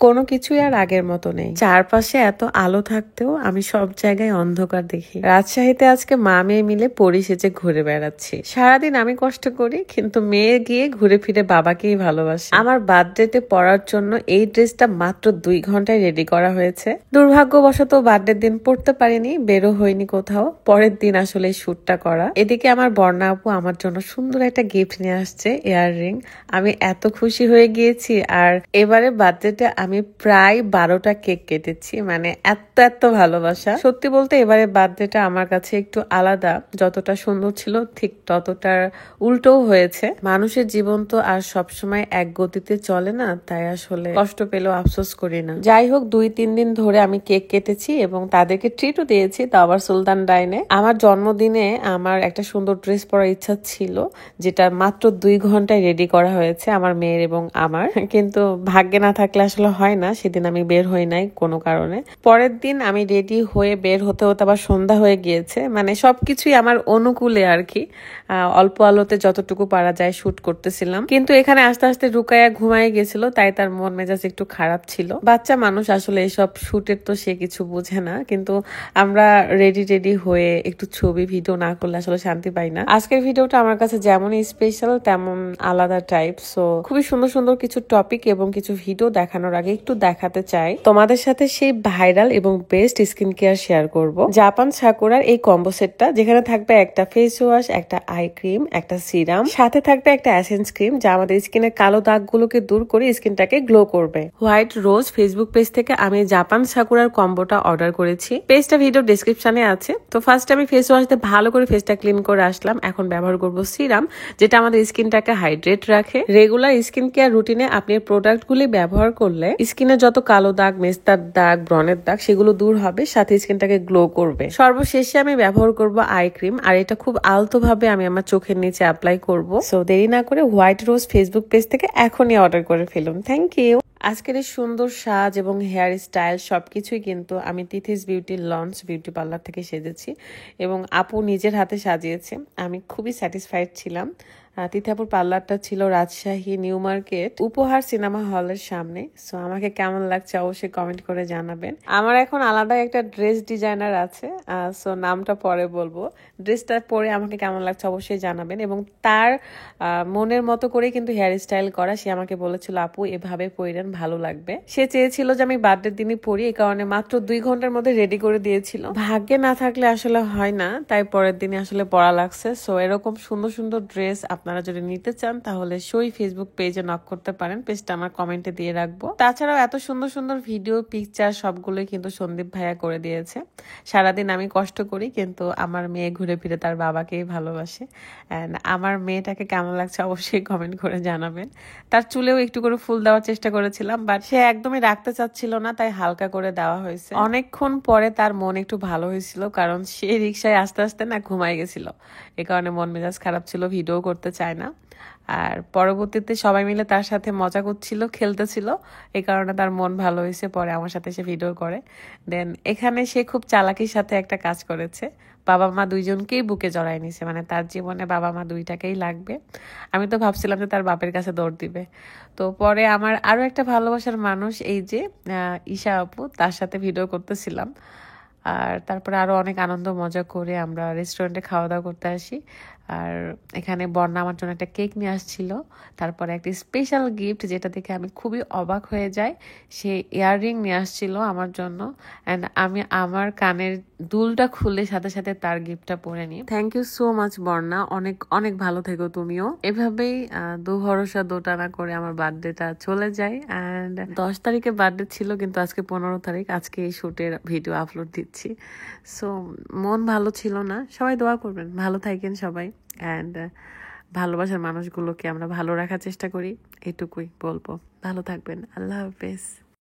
কোনো কিছুই আর আগের মতো নেই। চারপাশে এত আলো থাকতেও আমি সব জায়গায় অন্ধকার দেখি। রাজশাহীতে আজকে মা মেয়ে মিলে পরি সেজে ঘুরে বেড়াচ্ছি। সারাদিন আমি কষ্ট করি, কিন্তু মেয়ে গিয়ে ঘুরে ফিরে বাবাকেই ভালোবাসে। আমার বার্থডেতে পরার জন্য এই ড্রেসটা মাত্র 2 ঘন্টায় রেডি করা হয়েছে। দুর্ভাগ্যবশত বার্থডের দিন পড়তে পারিনি, বেরো হয়নি কোথাও। পরের দিন আসলে শুটটা করা। এদিকে আমার বর্ণা আপু আমার জন্য সুন্দর একটা গিফট নিয়ে আসছে, ইয়াররিং। আমি এত খুশি হয়ে গিয়েছি। আর এবারে বার্থডেতে আমি প্রায় 12টা কেক কেটেছি, মানে এত এত ভালোবাসা। সত্যি বলতে এবারে বার্থডেটা আমার কাছে একটু আলাদা। যতটা সুন্দর ছিল ঠিক ততটার উল্টোও হয়েছে। মানুষের জীবন তো আর সবসময় এক গতিতে চলে না, তাই আসলে কষ্ট পেলেও আফসোস করি না। যাই হোক, 2-3 দিন ধরে আমি কেক কেটেছি এবং তাদেরকে ট্রিটও দিয়েছি, তা আবার সুলতান ডাইনে। আমার জন্মদিনে আমার একটা সুন্দর ড্রেস পরার ইচ্ছা ছিল, যেটা মাত্র 2 ঘন্টায় রেডি করা হয়েছে আমার মেয়ের এবং আমার। কিন্তু ভাগ্যে না থাকলে আসলে হয় না, সেদিন আমি বের হই নাই কোনো কারণে। পরের দিন আমি রেডি হয়ে বের হতে হতে আবার সন্ধ্যা হয়ে গিয়েছে। মানে সবকিছুই আমার অনুকূলে আর কি। অল্প আলোতে যতটুকু পারা যায় শুট করতেছিলাম, কিন্তু এখানে আস্তে আস্তে রুকাইয়া ঘুমায় গেছিল, তাই তার মন মেজাজ একটু খারাপ ছিল। বাচ্চা মানুষ আসলে এইসব শুটের তো সে কিছু বুঝে না, কিন্তু আমরা রেডি হয়ে একটু ছবি ভিডিও না করলে আসলে শান্তি পাই না। আজকের ভিডিওটা আমার কাছে যেমনই স্পেশাল তেমন আলাদা টাইপ। সো খুবই সুন্দর সুন্দর কিছু টপিক এবং কিছু ভিডিও দেখানোর আগে একটু দেখাতে চাই তোমাদের সাথে সেই ভাইরাল এবং বেস্ট স্কিন কেয়ার শেয়ার করব। জাপান সাকুরার এই কম্বো সেটটা, যেখানে থাকবে একটা ফেস ওয়াশ, একটা আই ক্রিম, একটা সিরাম, সাথে থাকবে একটা এসেন্স ক্রিম, যা আমাদের স্কিনের কালো দাগগুলোকে দূর করে স্কিনটাকে গ্লো করবে। হোয়াইট রোজ ফেসবুক পেজ থেকে আমি জাপান সাকুরার কম্বোটা অর্ডার করেছি। পেজটা ভিডিও ডেসক্রিপশনে আছে। তো ফার্স্ট আমি ফেস ওয়াশ দিয়ে ভালো করে ফেসটা ক্লিন করে আসলাম। এখন ব্যবহার করব সিরাম, যেটা আমাদের স্কিনটাকে হাইড্রেট রাখে। রেগুলার স্কিন কেয়ার রুটিনে আপনি প্রোডাক্টগুলি ব্যবহার করলে স্কিনে যত কালো দাগ, মেস্তার দাগ, ব্রণের দাগ সেগুলো দূর হবে, সাথে স্কিনটাকে গ্লো করবে। সর্বশেষে আমি ব্যবহার করব আই ক্রিম, আর এটা খুব আলতো ভাবে আমি আমার চোখের নিচে অ্যাপ্লাই করব। সো দেরি না করে হোয়াইট রোজ ফেসবুক পেজ থেকে এখনই অর্ডার করে ফেলুন। Thank you. আজকের এই সুন্দর সাজ এবং হেয়ার স্টাইল সবকিছুই কিন্তু আমি তিথিস বিউটি লঞ্চ বিউটি পার্লার থেকে সেজেছি, এবং আপু নিজের হাতে সাজিয়েছে। আমি খুবই স্যাটিসফাইড ছিলাম। তিথি আপুর পার্লারটা ছিল রাজশাহী নিউ মার্কেট উপহার সিনেমা হলের সামনে। সো আমাকে কেমন লাগছে অবশ্যই কমেন্ট করে জানাবেন। আমার এখন আলাদা একটা ড্রেস ডিজাইনার আছে, সো নামটা পরে বলবো। ড্রেসটা পরে আমাকে কেমন লাগছে অবশ্যই জানাবেন। এবং তার মনের মতো করে কিন্তু হেয়ার স্টাইল করা। সে আমাকে বলেছিল আপু এভাবে পরিলেন ভালো লাগবে। সে চেয়েছিল যে আমি বার্থডের দিনই পরি, এই কারণে মাত্র 2 ঘন্টার মধ্যে রেডি করে দিয়েছিল। ভাগ্যে না থাকলে আসলে হয় না, তাই পরের দিনে আসলে পড়া লাগছে। সো এরকম সুন্দর সুন্দর ড্রেস আপনারা যদি নিতে চান তাহলে সই ফেসবুক পেজে নক করতে পারেন। পেজটা আমার কমেন্টে দিয়ে রাখবো। তাছাড়াও এত সুন্দর সুন্দর ভিডিও, পিকচার সবগুলোই কিন্তু সন্দীপ ভাইয়া করে দিয়েছে। সারাদিন আমি কষ্ট করি, কিন্তু আমার মেয়ে ঘুরে ফিরে তার বাবাকেই ভালোবাসে। এন্ড আমার মেয়েটাকে কেমন লাগছে অবশ্যই কমেন্ট করে জানাবেন। তার চুলেও একটু করে ফুল দেওয়ার চেষ্টা করেছিলাম, বাট সে একদমই রাখতে চাচ্ছিল না, তাই হালকা করে দেওয়া হয়েছে। অনেকক্ষণ পরে তার মন একটু ভালো হয়েছিল, কারণ সে রিক্সায় আস্তে আস্তে না ঘুমাই গেছিল। এ কারণে মন মেজাজ খারাপ ছিল, ভিডিও করতে চায় না। আর পরবর্তীতে সবাই মিলে তার সাথে মজা করছিল, খেলতেছিল, এই কারণে তার মন ভালো হয়েছে। পরে আমার সাথে সে ভিডিও করে। দেন এখানে সে খুব চালাকির সাথে একটা কাজ করেছে, বাবা মা দুইজনকেই বুকে জড়াই নিছে। মানে তার জীবনে বাবা মা দুইটাকেই লাগবে। আমি তো ভাবছিলাম যে তার বাপের কাছে দৌড় দিবে। তো পরে আমার আরো একটা ভালোবাসার মানুষ, এই যে ঈশা আপু, তার সাথে ভিডিও করতেছিলাম। আর তারপরে আরো অনেক আনন্দ মজা করে আমরা রেস্টুরেন্টে খাওয়া দাওয়া করতে আসি। আর এখানে বর্ণা আমার জন্য একটা কেক নিয়ে আসছিল, তারপরে একটা স্পেশাল গিফট যেটা দেখে আমি খুবই অবাক হয়ে যাই। সে ইয়াররিং নিয়ে আসছিল আমার জন্য, অ্যান্ড আমি আমার কানের দুলটা খুলে সাথে সাথে তার গিফটটা পরে নিই। থ্যাংক ইউ সো মাচ বর্ণা, অনেক অনেক ভালো থেকো তুমিও। এভাবেই দু ভরসা দোটানা করে আমার বার্থডেটা চলে যায়। অ্যান্ড 10 তারিখে বার্থডে ছিল, কিন্তু আজকে 15 তারিখ, আজকে এই শুটের ভিডিও আপলোড দিচ্ছি। সো মন ভালো ছিল না। সবাই দোয়া করবেন, ভালো থাকেন সবাই। অ্যান্ড ভালোবাসার মানুষগুলোকে আমরা ভালো রাখার চেষ্টা করি, এটুকুই বলবো। ভালো থাকবেন, আল্লাহ হাফেজ।